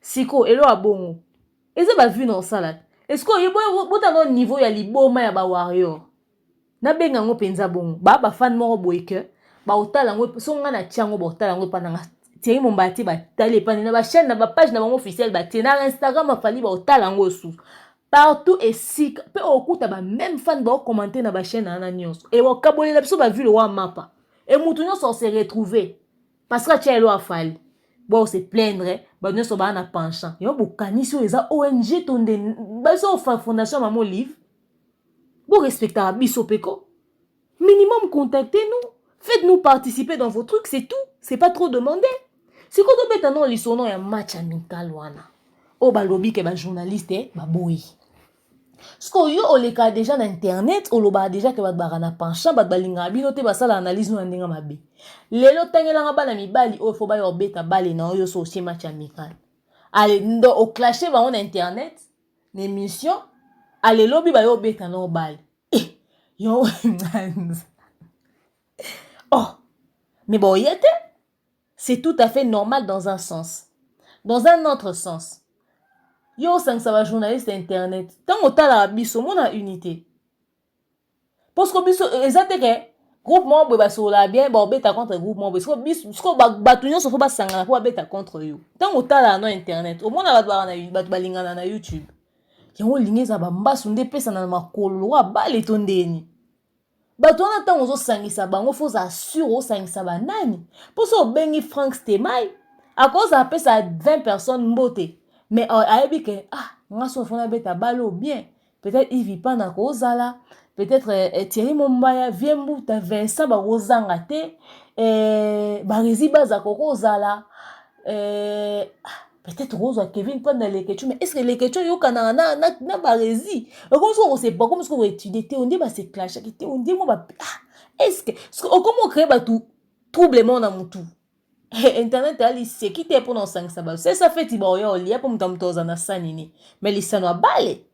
Siko elo abongo. Eze ba vu non salade. Est-ce que yebo bota no niveau ya liboma ya ba warrior. Na benga ngo penza bongo. Ba fan moko boy ke ba otala ngo songa na tiango ba otala ngo pananga Thierry Mombati ba tali pani na ba chaîne na ba page na bango officiel ba tena Instagram afali ba otala ngo sous partout et si pe okuta ba même fan ba commenter na ba chaîne na nyonso et wa kabole la biso ba vu le wa mapa et mutu nyonso se retrouver parce que tielo afali bon se plaindre ba nyonso ba na penchant yo bokanisi o eza ONG tonde ba so fondation Maman Livre bon respecter biso peko minimum contactez-nous, faites-nous participer dans vos trucs, c'est tout, c'est pas trop demandé. Si quand on met un nom lissono ya match amical wana. O ba lobby ke ba journaliste ba boy. Sko yo o le ka déjà na internet o lo ba déjà ke ba barana penchant ba balinga bino te ba sala analyse no ndinga mabe. Lelo tangela nga bana mibali o fo ba yo beta bale na yo so aussi match amical. Allez ndo o clasher ba on internet, l'émission, allez lobby ba yo beta no bale. Yo oh, mais bon, y était. C'est tout à fait normal dans un sens. Dans un autre sens, yo sang ça va journaliste internet. Tant on t'a la biso, mon a unité. Parce que biso, exactement, groupement ba sur la bien, ba beta contre groupement, parce que biso, ce que batunyo se faut ba sangana pour beta contre yo. Tant on t'a la no internet, au moins na ba lingana na YouTube. Yango lingi za ba mbasu nde pesa na makolo wa ba le tondeni. Bato wana ntango ozosangisa bango fo oza assure osangisa banani mpo so obengi Frank Stemai akoza apesa 20 personnes mbote mais ayebi ke nga so fona beta balo bien peut-être Yves Ipana kozala peut-être Thierry Mombaya Vie Mbuta Vincent bakozanga te Barezi Baza kozala peut-être Rose Kevin pas dans les questions mais est-ce que les questions yo kana na Barezi comme ça on sait pas comme ce qu'on étudier on dit bah c'est clash on dit moi bah est-ce que comment créer bah tout troublement dans mon tout internet ali c'est qui t'es pour dans 5 ça c'est ça fait tiba yo lia pour mtamtoza na sanini mais les sanwa balé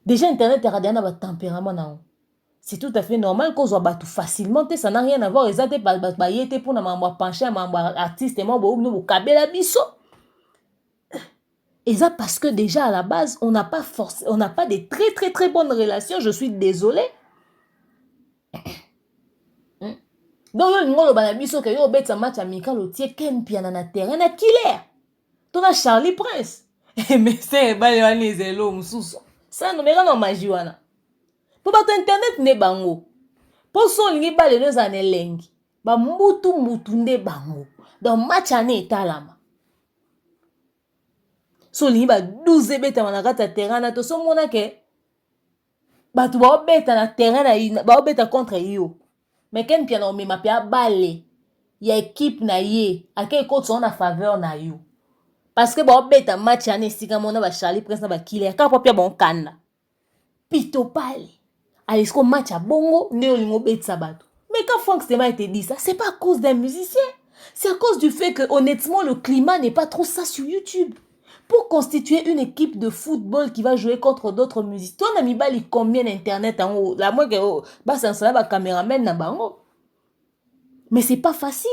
déjà internet a radiana ba tempérament na c'est tout à fait normal qu'on soit battu facilement, ça n'a rien à voir. Ils étaient pas battus pour nous pencher, nous artiste, nous kabela biso. Et ça parce que déjà à la base, on n'a pas de très très très bonnes relations. Je suis désolée. Donc yo ngolo bana biso que yo bet match amical au tie ken piana na terrain na killer. Ton a Charlie Prince. Mais c'est ba les zelo mususu. Ça no mera no magie wana. Pour bato internet ne bango. Pour son lingi ba le nos ane lengi. Ba mutu nde bango. Dans match ane etalama. So lingi ba 12 beta manakata terrain na to so mona ke bato ba beta na terrain na ba beta contre yo. Mais ken piano me ma pia balé. Ya équipe na ye, akay ko son na faveur na yo. Parce que ba beta match ane sika mona ba Charlie Prince na ba killer ka pa pia bon kanda. Pito pale. Allez, ce qu'on match à bongo, néolingo bet sabato. Mais quand Frank Stemai te dit ça, c'est pas à cause d'un musicien. C'est à cause du fait que, honnêtement, le climat n'est pas trop ça sur YouTube. Pour constituer une équipe de football qui va jouer contre d'autres musiciens, ton ami bali combien d'internet en haut? La moi que, bah, c'est un ba caméraman na bango. Mais c'est pas facile.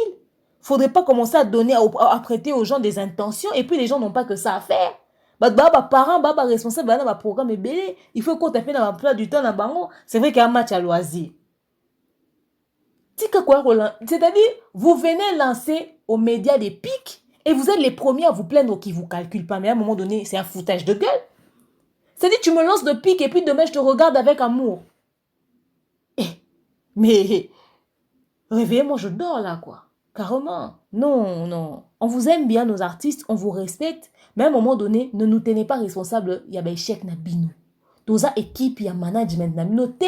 Faudrait pas commencer à donner, à prêter aux gens des intentions, et puis les gens n'ont pas que ça à faire. Parents, responsable dans le programme est belé. Il faut qu'on tape dans l'emploi du temps dans bango. C'est vrai qu'il y a un match à loisir. C'est-à-dire, vous venez lancer aux médias des pics et vous êtes les premiers à vous plaindre qu'ils ne vous calculent pas. Mais à un moment donné, c'est un foutage de gueule. C'est-à-dire, tu me lances de pique et puis demain, je te regarde avec amour. Mais, réveillez-moi, je dors là, quoi. Carrément. Non, non. On vous aime bien, nos artistes, on vous respecte. Mais à un moment donné, ne nous tenez pas responsables. Il y a des chèques na bino. Toza équipe, il y a management na bino te.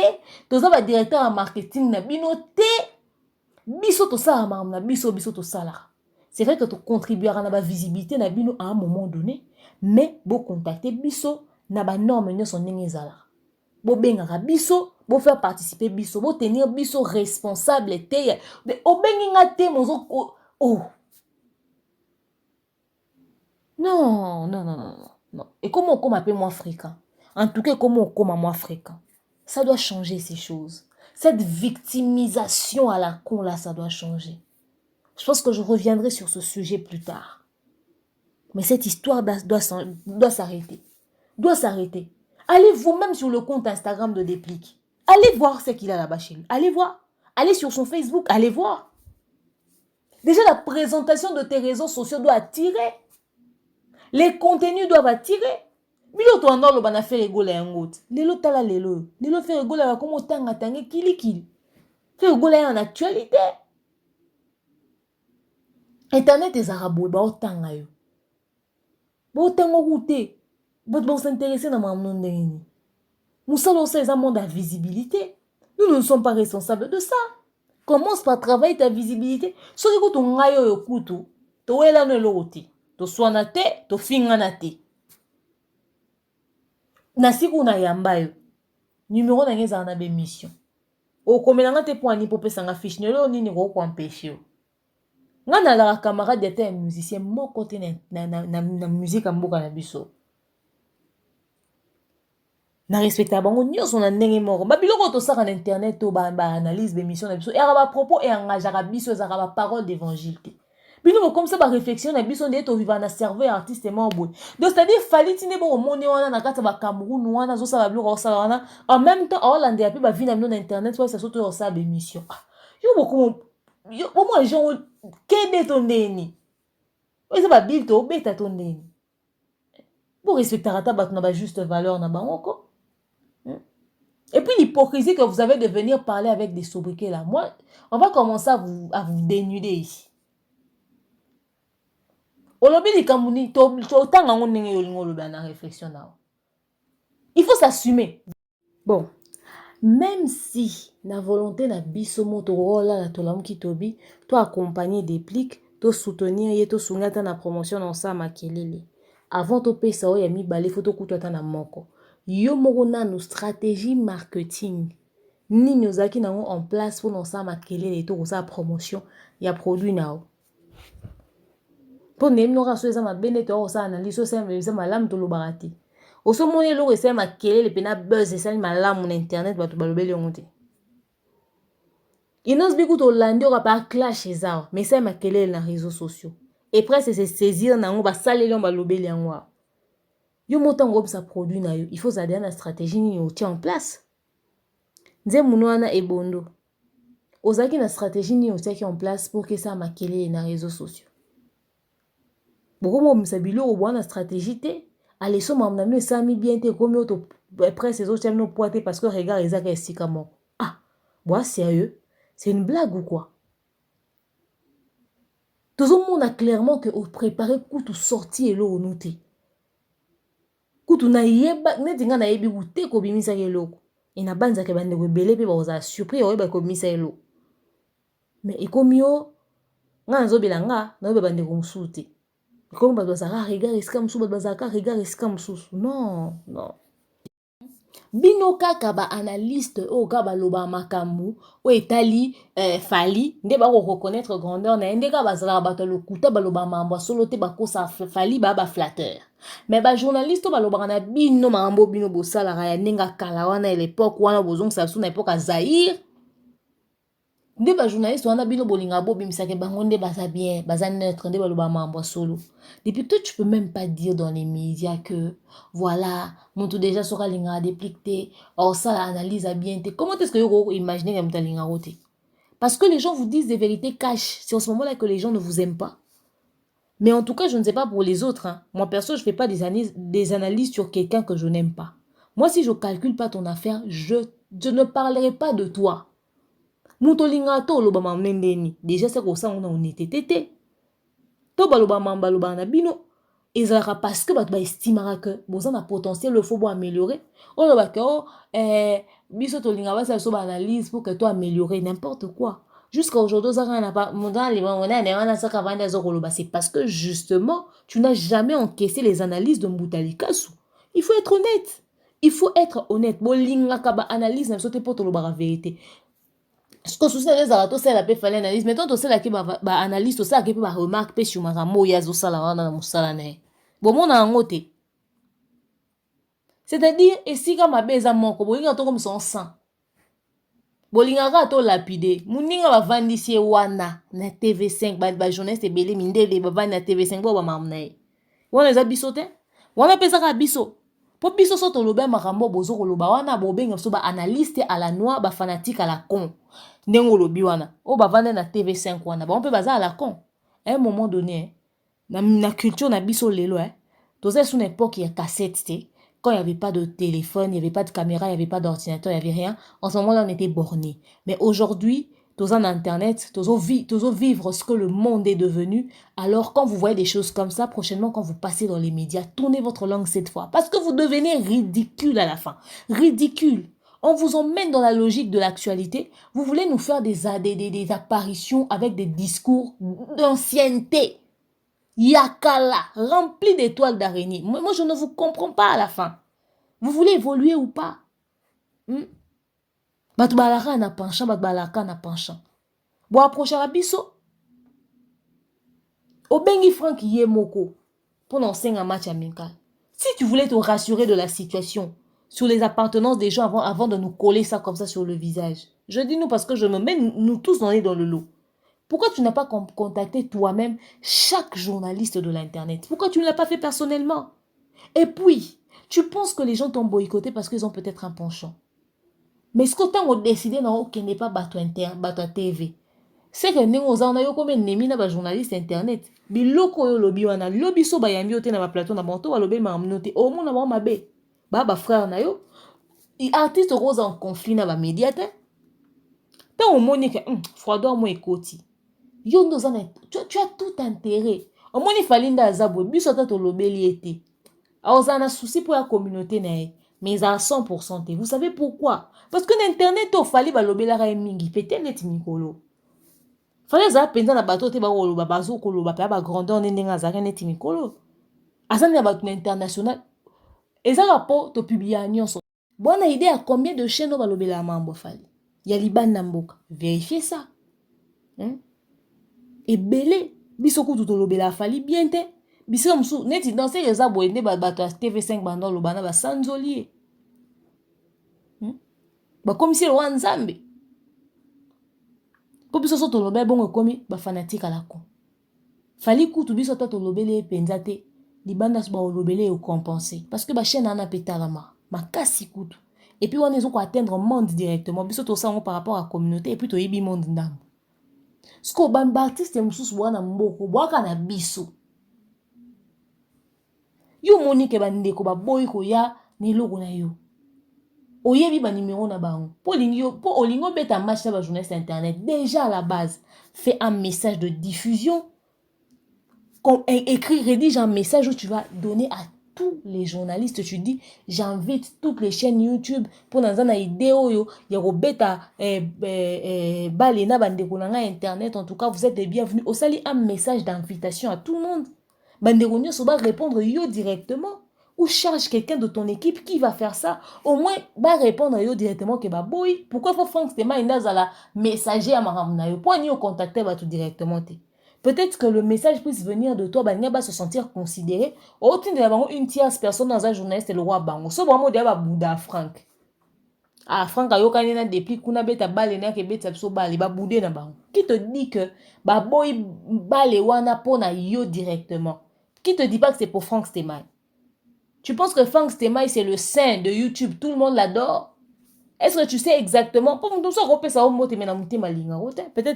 Toza ba directeur en marketing na bino te. Biso to sala mam na biso to sala. C'est vrai que tu contribueras à la visibilité na bino à un moment donné. Mais vous contactez biso na ba norme nyo son ndenge ezala. Bo bengaka biso, bo faire participer biso, bo tenir biso responsable te. O benginga te mozo oh. Non, non, non, non, non. Et comment on appelle moi fréquent? En tout cas, comment on moi fréquent? Ça doit changer ces choses. Cette victimisation à la con là, ça doit changer. Je pense que je reviendrai sur ce sujet plus tard. Mais cette histoire doit s'arrêter. Doit s'arrêter. Allez vous-même sur le compte Instagram de Déplique. Allez voir ce qu'il a là-bas chez lui. Allez voir. Allez sur son Facebook. Allez voir. Déjà, la présentation de tes réseaux sociaux doit attirer. Les contenus doivent attirer. Bilo to ando lo bana fait rigoler un autre. Lelo tala lelo. Lelo fait rigoler comme autant atangé kili kili. Fait rigoler en actualité. Internet est arabo ba autant ayo. Ba autant route. Bon s'intéresser dans mon ndeni. Nous sommes dans un monde à visibilité. Nous ne sommes pas responsables de ça. Commence par travailler ta visibilité. Ce que tu as yo kutu, to wela no loti. To swana te, to finga na te. Na siku na yamba yo. Numéro na ngeza na be mission. O komelanga te po ani popesa nga fiche nelo nini ko ko empêcher yo. Nga na la camarade était un musicien moko te na musique mboka na biso. Na respecta bango nyonso na ndenge moko. Ba biloko to saka na internet to ba analyse d'émission na biso. Et ba propos et engagera biso za ba parole d'évangile. Bino comme ça ba réflexion na biso ndé to vivre na cerveau artiste mort. Donc c'est-à-dire fallait tine bo moni wana na kata ba Cameroun wana zo sa ba biloko sa wana en même temps Hollande et puis ba vie na na internet so ça saute sa émission. Yo beaucoup yo moi gens kede to ndeni. Oza ba bil to beta to ndeni. Pour respecter ta ba na ba juste valeur na bango. Et puis l'hypocrisie que vous avez de venir parler avec des sobriquets là. Moi, on va commencer à vous dénuder ici. Il faut s'assumer. Bon, même si la volonté na biso motorola la tolam ki tobi, toi accompagner des pliques, toi soutenir et toi soungata na promotion dans sa makelele. Avant to pesa o ya mi balé photo kutata na moko. Yo moko nanu stratégie marketing nini ozaki nango en place pour lancer makelele to sa promotion ya produit nao pour nem no raso eza mabene to sa analyse so eza malamu to lobarati oso moni lo esa makelele pena buzz esa malamu na internet bato balobeli onte inos biku to landi o pa clash eza mais ça makelele na réseaux sociaux et presque se saisir nango ba saleli on balobeli yango. Yo motango sa produit na yo, il faut s'adapter à la stratégie ni o tient en place. Nze munoana ebondo. Ozaki na stratégie ni o tient en place pour que ça makele na réseaux sociaux. Boko mo msabilo o bwana stratégie te, allez so mamna no sami bien te comme auto presse les autres no poité parce que regarde ezaka esika moko. Ah, bois sérieux, c'est une blague ou quoi? Tout le monde a clairement que préparer coup tout sorti et l'eau noté. Kutu na yeba neti nga na yebi ute ko bimisa eloko ina banza ke bande ko belé pe ba oza surpris o yeba ko bimisa eloko mais ekomio nga nzo belanga na yeba bande ko msute ikomo ba doza regarde eska msu ba doza ka regarde eska msu non non bino kaka ba analyste o ka ba loba makambu o etali fali nde ba ko reconnaître grandeur na ndeka ba zala ba to lokuta ba loba mambo solo te ba ko sa fali ba flatteur. Mais ba journaliste ba loba na bino mambo bino bosala ya nenga kala wana l'époque wana bozong sa suna époque a Zaïre nde ba journaliste wana bino bolinga bo bimisake bango nde baza bien baza neutre nde ba loba mambo solo. Depuis toi tu peux même pas dire dans les médias que voilà mon tout déjà sera linga dépliqué or ça analyse à bien te. Comment est-ce que vous imaginez comme ta linga rote? Parce que les gens vous disent des vérités cash. C'est en ce moment-là que les gens ne vous aiment pas. Mais en tout cas, je ne sais pas pour les autres. Hein. Moi, perso, je ne fais pas des analyses sur quelqu'un que je n'aime pas. Moi, si je ne calcule pas ton affaire, je ne parlerai pas de toi. Mutolinga to loba mamnendeni. Déjà c'est comme ça on a honnêteté. To baloba mambaloba na bino. Ezalaka parce que bato ba estimera que boza na potentiel le faut améliorer. On loba que biso tolinga basa so ba analyse pour que toi améliorer n'importe quoi. Jusqu'à aujourd'hui, c'est parce que justement, tu n'as jamais encaissé les analyses de Mboutali Kassou. Il faut être honnête. Il faut être honnête. Bolinga kaba analyse na sote poto la vérité. Ce que souci les arato c'est la pe fallait analyse. Mettons to c'est la ki ba analyse to ça qui ba remarque pe sur maramo ya zo sala wana musala ne. Bon mon na ngote. C'est-à-dire ici comme ma beza moko bolinga to comme son sang. Bolinga to lapide. Muninga ba vandisi wana na TV5 ba journaliste ebele mindele ba vandi na TV5 bo ba mamnae. Wana za biso te? Wana pesa ka biso. Po biso so to lobe makambo bozo ko loba wana bobenga so ba analyste à la noix ba fanatique à la con. Ndengo lobi wana. O ba vandi na TV5 wana. Ba on peut baza à la con. À un moment donné, na culture na biso lelo toza sous une époque ya cassette te. Quand il n'y avait pas de téléphone, il n'y avait pas de caméra, il n'y avait pas d'ordinateur, il n'y avait rien. En ce moment-là, on était borné. Mais aujourd'hui, tous en Internet, tous vivre ce que le monde est devenu. Alors, quand vous voyez des choses comme ça, prochainement, quand vous passez dans les médias, tournez votre langue cette fois. Parce que vous devenez ridicule à la fin. Ridicule. On vous emmène dans la logique de l'actualité. Vous voulez nous faire des apparitions avec des discours d'ancienneté. Yakala, rempli d'étoiles d'araignée. Moi, je ne vous comprends pas à la fin. Vous voulez évoluer ou pas? Batbalaka na penchant, batbalaka na penchant. Bon, approcher à biso. Obengi Franck Yemoko pour lancer un match amical. Si tu voulais te rassurer de la situation, sur les appartenances des gens avant de nous coller ça comme ça sur le visage. Je dis nous parce que je me mets, nous tous on est dans le lot. Pourquoi tu n'as pas contacté toi-même chaque journaliste de l'Internet? Pourquoi tu ne l'as pas fait personnellement? Et puis, tu penses que les gens t'ont boycotté parce qu'ils ont peut-être un penchant. Mais ce que tu as décidé, qu'il n'est pas bateau TV. C'est que nous avons comme un journaliste Internet. Biloko yo lobi wana lobi so ba yambi ote na ba plateau na banto ba lobi ma mnote au monde na ba be. Ba frère na yo. Artiste rose en conflit na ba médiate. Tant au monde que froideur mo ekoti. Tu as tout intérêt. Au moins, il fallait que tu aies tout l'obéliété. Alors, ça a un souci pour la communauté, mais à 100%. Vous savez pourquoi? Parce que l'Internet, il fallait que l'obéliété mingi. Peut-être que tu mikolo. Fallait que tu aies un bateau, tu aies un grandeur, tu aies un mikolo. Asa na bateau international. Et ça rapport te publier à Nyon. Bonne idée à combien de chaînes on va l'obéliété mambo fallait. Il y a Liban Namboka. Vérifiez ça. Et belé biso kutu to lobela fali bien te biso musu neti dans ces eza boende ba TV5 bando lobana ba sanzoli ba comme si le wanzambe po biso so to lobela bongo komi ba fanatique à la con fali kutu biso to lobele penza te libanda so ba lobele o compenser parce que ba chaîne ana petalama makasi kutu et puis on est ko atteindre monde directement biso to ça par rapport à la communauté et puis to yibi monde ndam. Ce qu'on ban artiste mususu wana mboko bwaka na biso yo monique bandeko ba boy ko ya ni logo na yo oyebi ba numéro na bango po olingo beta match na ba journaliste Internet déjà à la base fais un message de diffusion écris rédige un message où tu vas donner à tous les journalistes. Tu dis j'invite toutes les chaînes YouTube pour dans une idée yo ya robeta balena bandeko na Internet. En tout cas vous êtes les bienvenus. Au sali un message d'invitation à tout le monde. Bandeko nyo so ba répondre yo directement ou charge quelqu'un de ton équipe qui va faire ça. Au moins ba répondre yo directement que ba boy. Pourquoi faut Franck Stéma indaza la messager à maramna yo pour ni au contacter ba tout directement te. Peut-être que le message puisse venir de toi, Bania va se sentir considéré. Autant de une tierce personne dans un journaliste, le roi Bango. Ce vraiment de Bouddha Franck. Ah, Franck a yokanina depuis kuna beta bale na ke beta so bale ba boudé na bango. Qui te dit que ba boy bale wana pona yo directement? Qui te dit pas que c'est pour Franck Stémaï? Tu penses que Franck Stémaï c'est le saint de YouTube, tout le monde l'adore? Est-ce que tu sais exactement? Peut-être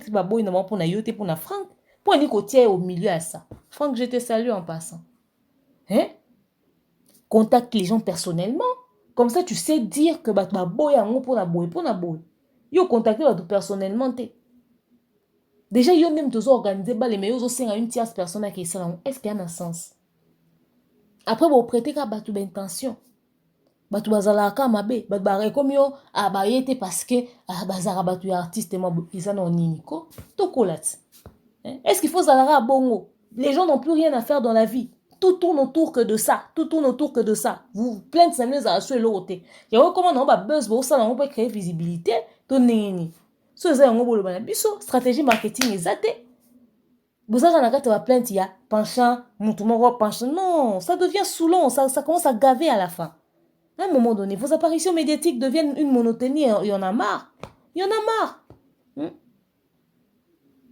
que ba boy na pona yo te pona Franck. Pour une côtière au milieu à ça. Franck, je te salue en passant. Hein? Contacte les gens personnellement. Comme ça, tu sais dire que bah boy pour la boy. Yo contacter bato personnellement te. Déjà yo même tous organiser ba les meilleurs aussi à une tierce personne qui est là. Est-ce qu'il y a un sens? Après vous prêtez ka bato d'intention. Bato bazalaka mabe, bato ba comme yo ba yete parce que bazara bato ya artiste mo ils en nini ko. To kolat. Est-ce qu'il faut zalara bongo? Les gens n'ont plus rien à faire dans la vie. Tout tourne autour que de ça. Tout tourne autour que de ça. Vous plainte ça nous a sur l'autre. Il y a comment on va buzz ça on peut créer visibilité. To nini. So ça on bolo bana biso stratégie marketing exacte. Vous avez un va plainte il y a penchant, moutoumoro penchant. Non, ça devient saoulant, ça commence à gaver à la fin. À un moment donné, vos apparitions médiatiques deviennent une monotonie, il y en a marre. Il y en a marre.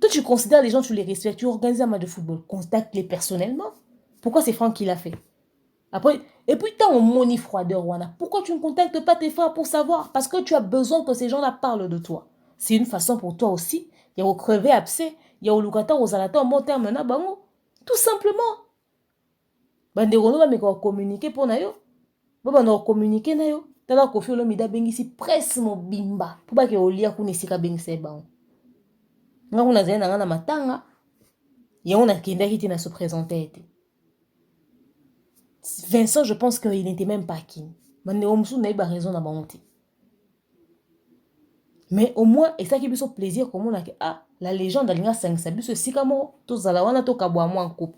Toi, tu considères les gens, tu les respectes, tu organises un match de football, contacte-les personnellement. Pourquoi c'est Franck qui l'a fait? Après, et puis, tu as un moni froideur, Wana. Pourquoi tu ne contactes pas tes frères pour savoir? Parce que tu as besoin que ces gens-là parlent de toi. C'est une façon pour toi aussi. Il y a au crevé abcès, il y a au lucata, aux alata, en bon terme, tout simplement. Banderono va me communiquer pour nayo. Baba na communiquer nayo. Tala kofi olomida bengisi presse mobimba. Pour pas que olia kunisika bengise ba. Nga kuna zena nga na matanga. Ya on a kindaki tina se présenter. Vincent, je pense qu'il n'était même pas kin. Mane omsu na iba raison na banti. Mais au moins, et ça qui biso plaisir comme on a que la légende alinga 5 sabiso sikamo to zala wana to kabwa mo en couple.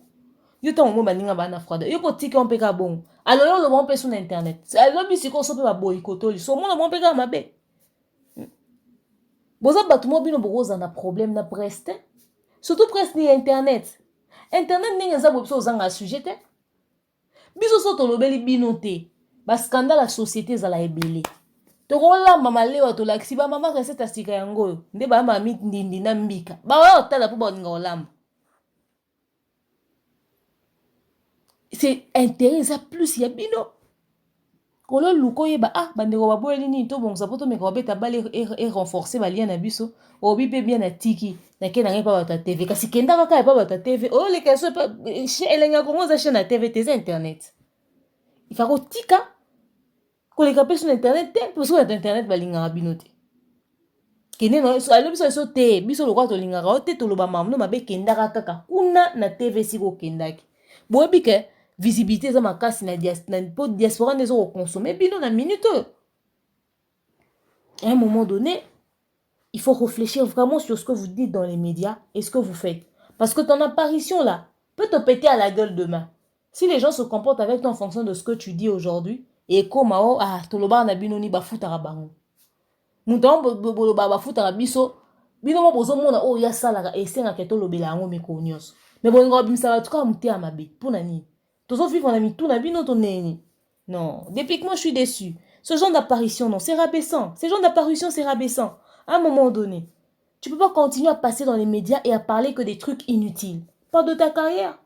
Yo ta mo baninga bana froide. Yo ko tiki on peka bon. Alors yo le bon pe sur internet. Alors bi siko so pe ba boycotto li. So mo le bon peka mabe. Boza batu mo bino boza na problème na preste. Surtout presse ni internet. Internet ni ngeza bo biso zanga sujet te. Biso so to lobeli bino te. Ba scandale la société za la ebele. Tokola mama lewa to laksi ba mama recette asika yango. Nde ba mama ndindi na mbika. Ba wa tala po ba ninga olamba. C'est intérêt ça plus ya bino. Kolo luko yeba bandeko baboyeli ni to bon sapoto me ko beta bale et renforcer ba lien na biso. Obi pe bien na tiki na ke na ngepa ba TV kasi kenda kaka pa ba TV. Oh les questions pa elenga kongo za chaîne na TV tes internet. Il faut tika ko le kapé sur internet te parce que internet ba linga bino te. Kene no so alo biso so te biso lo kwa to linga ka te to lo ba mamno mabe kenda kaka kuna na TV siko kendaki. Bobi ke visibilité za makasi na diaspora nezo consommer bino na minute. À un moment donné, il faut réfléchir vraiment sur ce que vous dites dans les médias et ce que vous faites. Parce que ton apparition là peut te péter à la gueule demain. Si les gens se comportent avec toi en fonction de ce que tu dis aujourd'hui, et comme toloba na bino ni bafutara bango. Mouton boloba bafutara biso, bino mo bozo mona ya sala esenga ke tolobela yango mekonyos. Mais bon ngo bimsa ba tuka muté amabe pour nani. Tozo vivre na mitou na bino to neni. Non, depuis que moi je suis déçue. Ce genre d'apparition, non, c'est rabaissant. Ce genre d'apparition, c'est rabaissant. À un moment donné, tu peux pas continuer à passer dans les médias et à parler que des trucs inutiles. Parle de ta carrière.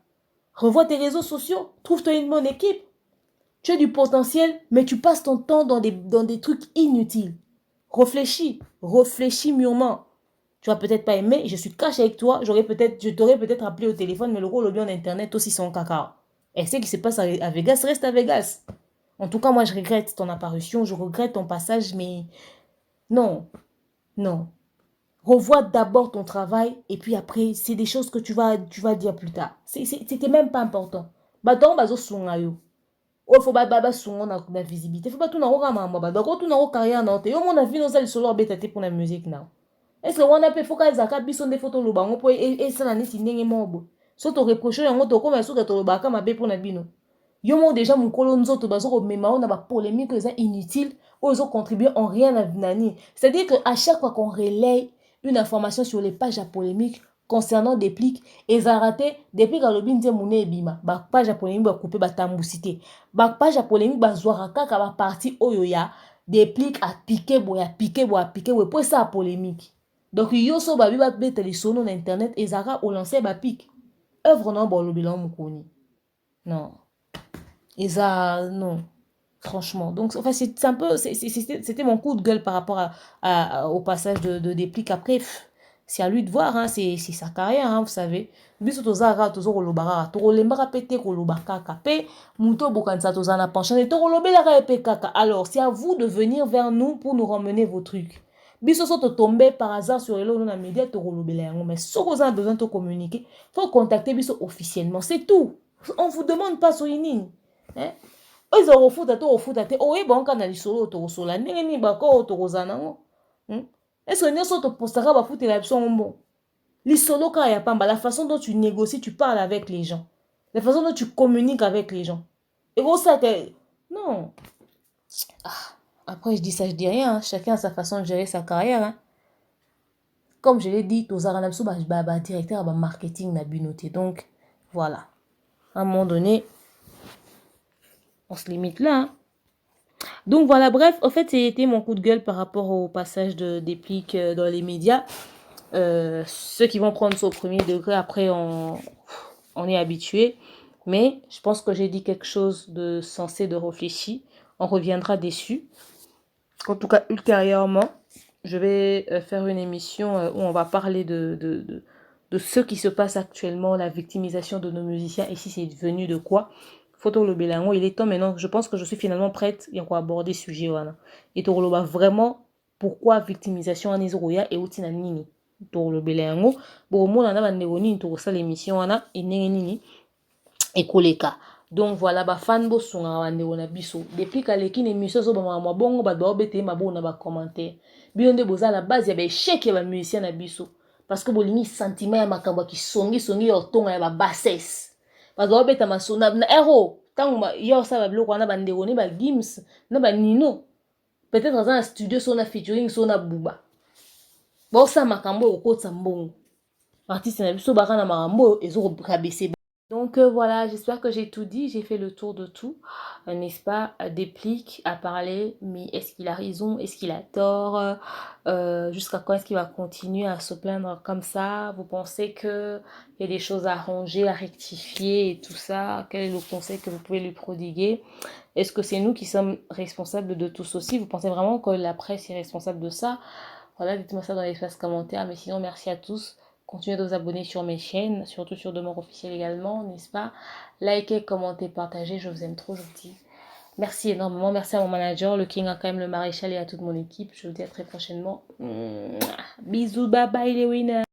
Revois tes réseaux sociaux. Trouve-toi une bonne équipe. Tu as du potentiel, mais tu passes ton temps dans des trucs inutiles. Réfléchis. Réfléchis mûrement. Tu vas peut-être pas aimer. Je suis cash avec toi. Je t'aurais peut-être appelé au téléphone, mais le rôle bien d'internet aussi son cacao. Et ce qui se passe à Vegas reste à Vegas. En tout cas, moi, je regrette ton apparition, je regrette ton passage, mais non, non. Revois d'abord ton travail, et puis après, c'est des choses que tu vas dire plus tard. C'était même pas important. Baton, bazo sungayo. Oh, faut baba sungo na visibilité. Faut pas tout na roka mama, ba. Donc, tout na roka carrière na te. Yo, mon avis, nos ailes solo bétate pour la musique, now. Est-ce que on a pu faut qu'elles zaka bison des photos loba, on peut, et ça, l'année, si n'est mobo. So, to reproché, on to comme, so, que to loba, comme, abe pour na bino. Yo mo déjà mon kolo nzoto bazo ko mema on a ba polémique ça inutile ou ils ont contribué en rien à nani. C'est-à-dire que à chaque fois qu'on relaye une information sur les pages à polémique concernant des plics et ça raté depuis que lobby nze mune ebima ba page à polémique ba couper ba tambusité ba page à polémique ba zwara kaka ba partie oyo ya des plics à piquer boya piquer ouais pour ça polémique. Donc yo so ba bi ba bete les sonos na internet et zara au lancer ba pique œuvre non bon lobby là mukoni. Non. Et ça, non, franchement. Donc, enfin, c'est un peu, c'était mon coup de gueule par rapport au passage de Déplique. Après, c'est à lui de voir, hein, c'est sa carrière, hein, vous savez. Biso tozara, tozo lobara, to lembara pété ko lobaka kapé, muto bokansa tozana penchane, to lobela ka epé kaka. Alors, c'est à vous de venir vers nous pour nous ramener vos trucs. Biso so tomber par hasard sur les médias, mais si vous avez besoin de communiquer, il faut contacter biso officiellement. C'est tout. On ne vous demande pas sur une hein? Ils ont refout au foot à te. Oh, et bon, quand on a les solo, au sola, n'est pas encore au rozanango. Est-ce que nous sommes postara ba foot et la bon? Les solo, quand il y a pas, la façon dont tu négocies, tu parles avec les gens. La façon dont tu communiques avec les gens. Et gros, ça, non. Ah, après, je dis ça, je dis rien. Hein. Chacun a sa façon de gérer sa carrière. Hein. Comme je l'ai dit, tous les directeur de marketing na binoté. Donc, voilà. À un moment donné, on se limite là. Hein. Donc, voilà. Bref, en fait, c'était mon coup de gueule par rapport au passage de Déplique dans les médias. Ceux qui vont prendre ça au premier degré, après, on est habitué. Mais je pense que j'ai dit quelque chose de sensé, de réfléchi. On reviendra dessus. En tout cas, ultérieurement, je vais faire une émission où on va parler de ce qui se passe actuellement, la victimisation de nos musiciens, et si c'est venu de quoi. Photo le Bélango, il est temps maintenant, je pense que je suis finalement prête et on va aborder ce sujet. Voilà. Et tu vas vraiment pourquoi victimisation en Israël et outina nini. Tu le Bélango, bon, moi, on a une l'émission, on a une nini. Ekoleka. Donc voilà, ba fan bo sunga wande wona biso. Depuis kaleki ne émission so ba mwa bongo ba ba obete ma bo na ba commentaire. Bionde boza la base ya ba échec ya ba musicien na biso. Parce que bolingi sentiment ya makambo ki songi ya tonga ya ba bassesse. Ba ba obeta masona na ero. Tango ma yo sa ba bloko na ba ndeko ni ba Gims na ba Nino. Peut-être dans un studio so na featuring so na Buba. Ba sa makambo okotsa mbongo. Artiste na biso ba kana makambo ezo kabese. Donc voilà, j'espère que j'ai tout dit, j'ai fait le tour de tout, n'est-ce pas? Déplique à parler, mais est-ce qu'il a raison, est-ce qu'il a tort, jusqu'à quand est-ce qu'il va continuer à se plaindre comme ça? Vous pensez qu'il y a des choses à arranger, à rectifier et tout ça? Quel est le conseil que vous pouvez lui prodiguer? Est-ce que c'est nous qui sommes responsables de tout ceci? Vous pensez vraiment que la presse est responsable de ça? Voilà, dites-moi ça dans l'espace commentaire, mais sinon merci à tous. Continuez de vous abonner sur mes chaînes, surtout sur Demeure Officielle également, n'est-ce pas? Likez, commentez, partagez, je vous aime trop, je vous dis. Merci énormément, merci à mon manager, le King a quand même le maréchal et à toute mon équipe. Je vous dis à très prochainement. Bisous, bye bye les winners.